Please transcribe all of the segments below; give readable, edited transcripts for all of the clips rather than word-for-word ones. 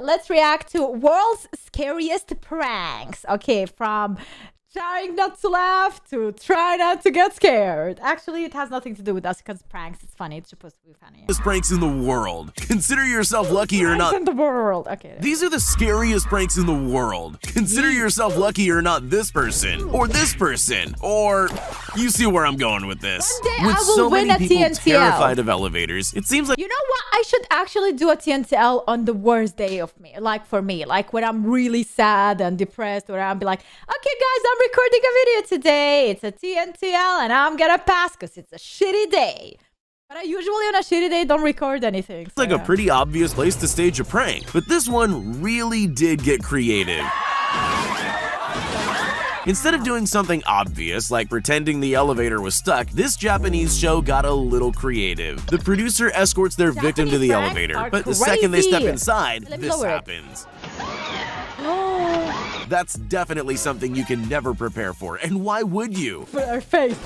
let's react to world's scariest pranks. Okay, from trying not to laugh to try not to get scared. Actually, it has nothing to do with us because pranks, it's funny. It's supposed to be funny. Scariest pranks in the world. Consider yourself lucky or not. In the world. Okay. These are the scariest pranks in the world. Consider yourself lucky or not this person, or you see where I'm going with this. One day With I will so win many a people TNTL. terrified of elevators, it seems like You know what? I should actually do a TNTL on the worst day of me. Like for me, like when I'm really sad and depressed, where I'll be like, okay guys, I'm recording a video today. It's a TNTL and I'm gonna pass because it's a shitty day. But I usually on a shitty day don't record anything. it's like a pretty obvious place to stage a prank, but this one really did get creative. Instead of doing something obvious, like pretending the elevator was stuck, this Japanese show got a little creative. The producer escorts their victim to the pranks elevator, are but the second they step crazy. inside, Let me this lower it. happens. That's definitely something you can never prepare for, and why would you? For our face.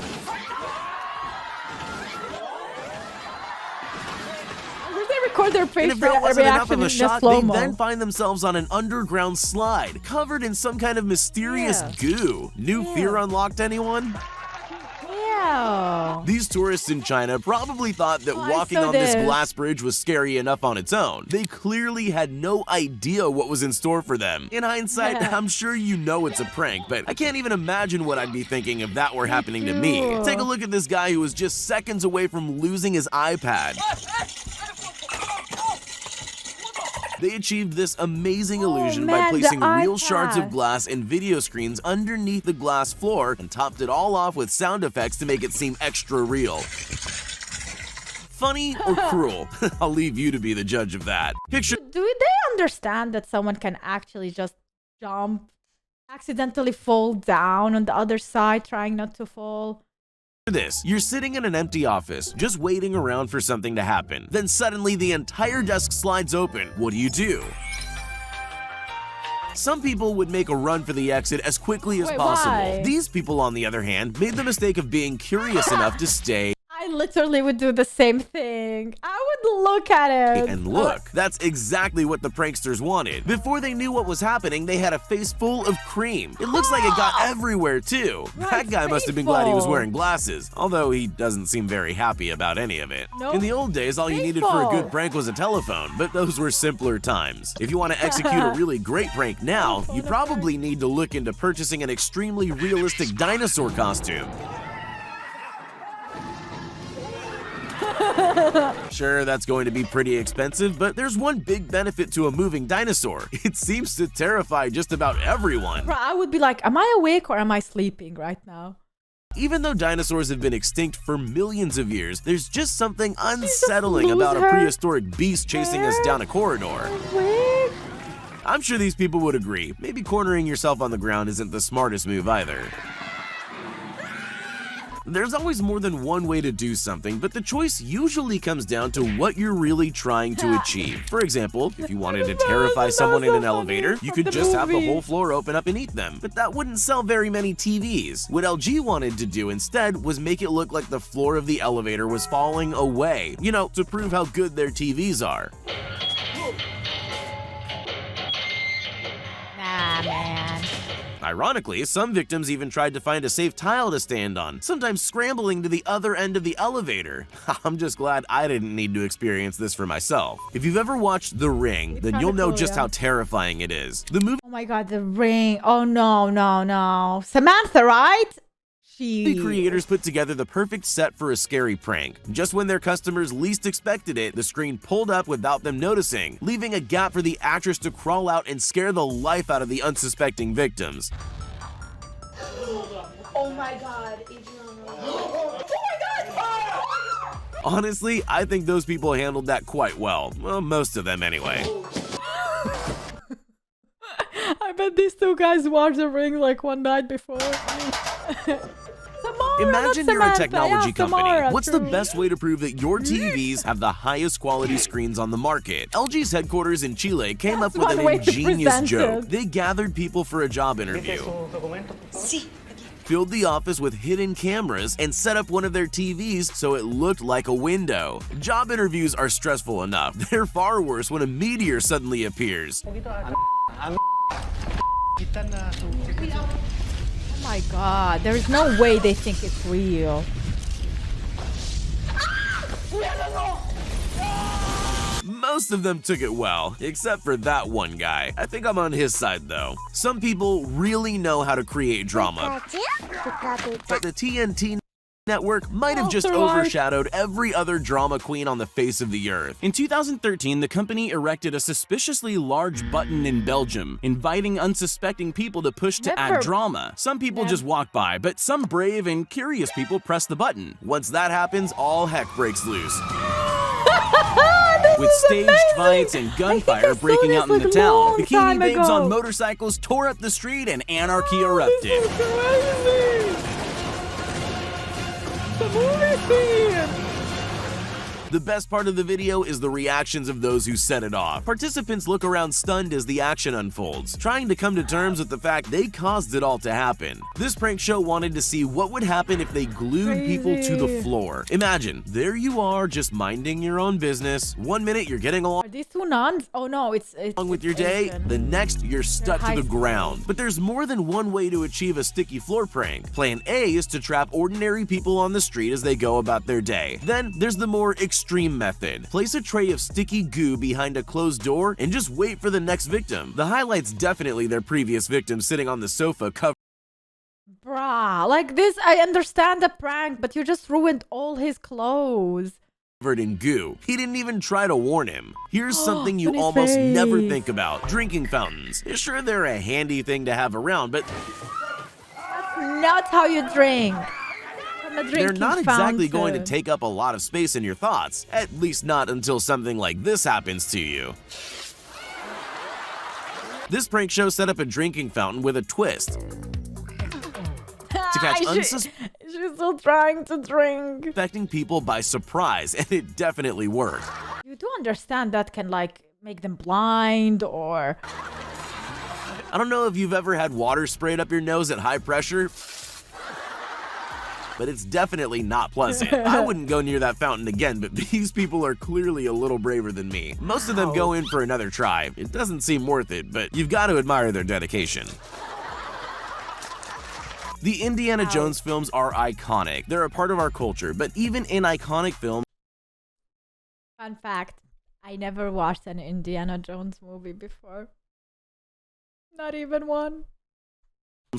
Would they record their face And if that wasn't enough reaction of a in shock, they slow-mo? then find themselves on an underground slide, covered in some kind of mysterious goo. New fear unlocked, anyone? Yeah. These tourists in China probably thought that I walking saw on this this. glass bridge was scary enough on its own. They clearly had no idea what was in store for them. In hindsight, Yeah. I'm sure you know it's a prank, but I can't even imagine what I'd be thinking if that were happening to me. too. Take a look at this guy who was just seconds away from losing his iPad. They achieved this amazing illusion by man, the placing real shards of iPad. glass and video screens underneath the glass floor and topped it all off with sound effects to make it seem extra real. Funny or cruel? I'll leave you to be the judge of that. Picture Do they understand that someone can actually just jump, accidentally fall down on the other side, trying not to fall? this. You're sitting in an empty office, just waiting around for something to happen. Then suddenly the entire desk slides open. What do? Some people would make a run for the exit as quickly as Wait, possible. why? These people, on the other hand, made the mistake of being curious enough to stay I literally would do the same thing. I would look at it. and look. That's exactly what the pranksters wanted. Before they knew what was happening, they had a face full of cream. It looks like it got everywhere, too. That guy must have been glad he was painful. wearing glasses, although he doesn't seem very happy about any of it. Nope. In the old days, all you needed for a Painful. good prank was a telephone, but those were simpler times. If you want to execute a really great prank now, you probably need to look into purchasing an extremely realistic dinosaur costume. Sure, that's going to be pretty expensive, but there's one big benefit to a moving dinosaur. It seems to terrify just about everyone. Bro, I would be like, am I awake or am I sleeping right now? Even though dinosaurs have been extinct for millions of years, there's just something unsettling about a loser. prehistoric beast chasing us down a corridor. Awake? I'm sure these people would agree. Maybe cornering yourself on the ground isn't the smartest move either. There's always more than one way to do something, but the choice usually comes down to what you're really trying to achieve. For example, if you wanted to terrify someone in an elevator, you could just have the whole floor open up and eat them. But that wouldn't sell very many TVs. What LG wanted to do instead was make it look like the floor of the elevator was falling away, you know, to prove how good their TVs are. Nah, man. Ironically, some victims even tried to find a safe tile to stand on, sometimes scrambling to the other end of the elevator. I'm just glad I didn't need to experience this for myself. If you've ever watched The Ring, then kinda you'll know cool, just yeah. how terrifying it is. The movie Oh my god, the ring. Oh no, no, no. Samantha, right? She. creators put together the perfect set for a scary prank. Just when their customers least expected it, the screen pulled up without them noticing, leaving a gap for the actress to crawl out and scare the life out of the unsuspecting victims. Oh my god, Adriana. Honestly, I think those people handled that quite well. Well, most of them anyway. I bet these two guys watched the ring like one night before. Samara, Imagine not you're a Samantha. technology Yeah, company. Samara, What's the true. best way to prove that your TVs have the highest quality screens on the market? LG's headquarters in Chile came That's up with one an way to ingenious present joke. it. They gathered people for a job interview. filled the office with hidden cameras and set up one of their TVs so it looked like a window. Job interviews are stressful enough. They're far worse when a meteor suddenly appears. Oh my god, there's no way they think it's real. Most of them took it well, except for that one guy. I think I'm on his side though. Some people really know how to create drama, but the TNT network might have just overshadowed every other drama queen on the face of the earth. In 2013, the company erected a suspiciously large button in Belgium, inviting unsuspecting people to push to add drama. Some people just walk by, but some brave and curious people press the button. Once that happens, all heck breaks loose. With staged fights and gunfire breaking out in the town, bikini babes on motorcycles tore up the street and anarchy erupted. This is crazy. The movie scene. The best part of the video is the reactions of those who set it off. Participants look around stunned as the action unfolds, trying to come to terms with the fact they caused it all to happen. This prank show wanted to see what would happen if they glued people to the floor. Imagine, there you are just minding your own business. 1 minute you're getting along Are these two nuns? Oh no, it's with your day, Asian. the next you're stuck to the ground. But there's more than one way to achieve a sticky floor prank. Plan A is to trap ordinary people on the street as they go about their day. Then there's the more extreme method. Place a tray of sticky goo behind a closed door and just wait for the next victim. The highlight's definitely their previous victim sitting on the sofa covered Bruh, like this, I understand the prank, but you just ruined all his clothes. in goo. He didn't even try to warn him. Here's something you on his almost never face. think about. Drinking fountains. Sure, they're a handy thing to have around, but Not how you drink. From a they're drinking not exactly going to fountain. take up a lot of space in your thoughts. At least not until something like this happens to you. This prank show set up a drinking fountain with a twist. To catch She's still trying to drink. unsuspecting people by surprise, and it definitely worked. You do understand that can like make them blind or I don't know if you've ever had water sprayed up your nose at high pressure, but it's definitely not pleasant. I wouldn't go near that fountain again, but these people are clearly a little braver than me. Most of them go in for another try. It doesn't seem worth it, but you've got to admire their dedication. The Indiana Jones films are iconic. They're a part of our culture, but even in iconic films Fun fact, I never watched an Indiana Jones movie before. Not even one.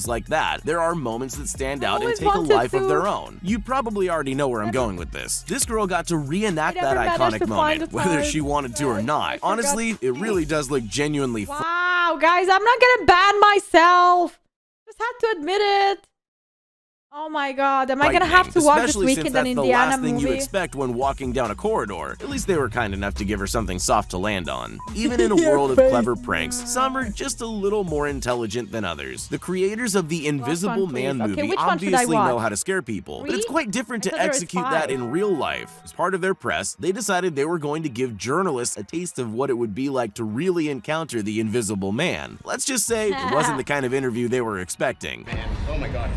like that, there are moments that stand out and always take a wanted life of to. their own. You probably already know where I'm going with this. This girl got to reenact I that never managed iconic to find moment, the whether time. she wanted to or I not. forgot. Honestly, it really does look genuinely fun. Wow, guys, I'm not gonna ban myself. Just had to admit it. Oh my god, am I gonna have to watch this especially weekend since an that's the Indiana last thing you movie? expect when walking down a corridor. At least they were kind enough to give her something soft to land on. Even in a world of clever pranks, some are just a little more intelligent than others. The creators of the Invisible one, Man please. Okay, movie which one should I obviously know watch? how to scare people, but it's 3? quite different I to thought there was execute that 5. in real life. As part of their press, they decided they were going to give journalists a taste of what it would be like to really encounter the Invisible Man. Let's just say it wasn't the kind of interview they were expecting. Oh my god.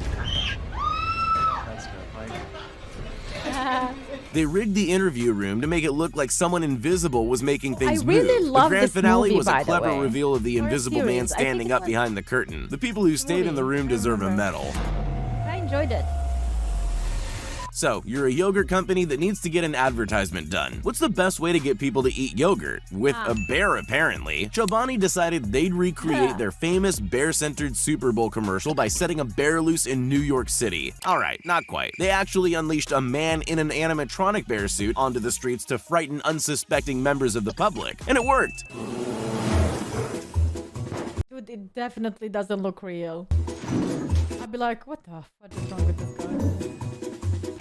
They rigged the interview room to make it look like someone invisible was making things I really move. love The grand this finale movie, was by a the clever way. reveal of the Or a Invisible Man series. I think standing it's up like- behind the curtain. The people who stayed in the room deserve a medal. I enjoyed it. So, you're a yogurt company that needs to get an advertisement done. What's the best way to get people to eat yogurt? With a bear, apparently. Chobani decided they'd recreate their famous bear-centered Super Bowl commercial by setting a bear loose in New York City. Alright, not quite. They actually unleashed a man in an animatronic bear suit onto the streets to frighten unsuspecting members of the public. And it worked! Dude, it definitely doesn't look real. I'd be like, what the fuck is wrong with this guy?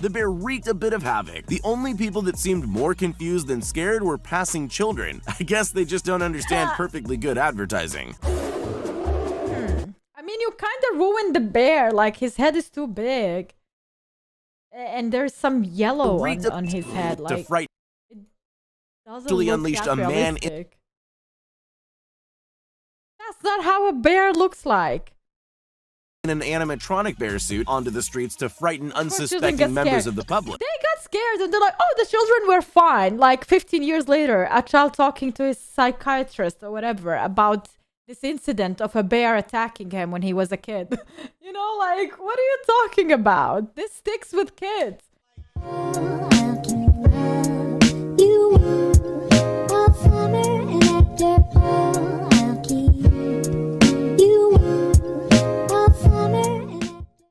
The bear wreaked a bit of havoc. The only people that seemed more confused than scared were passing children. I guess they just don't understand perfectly good advertising. I mean, you kind of ruined the bear. Like, his head is too big. And there's some yellow on his head. To Like, frighten it doesn't actually look unleashed that a man in realistic. That's not how a bear looks like. in an animatronic bear suit onto the streets to frighten children unsuspecting get members scared. of the public. They got scared and they're like, oh, the children were fine. Like 15 years later, a child talking to his psychiatrist or whatever about this incident of a bear attacking him when he was a kid. You know, like, what are you talking about? This sticks with kids.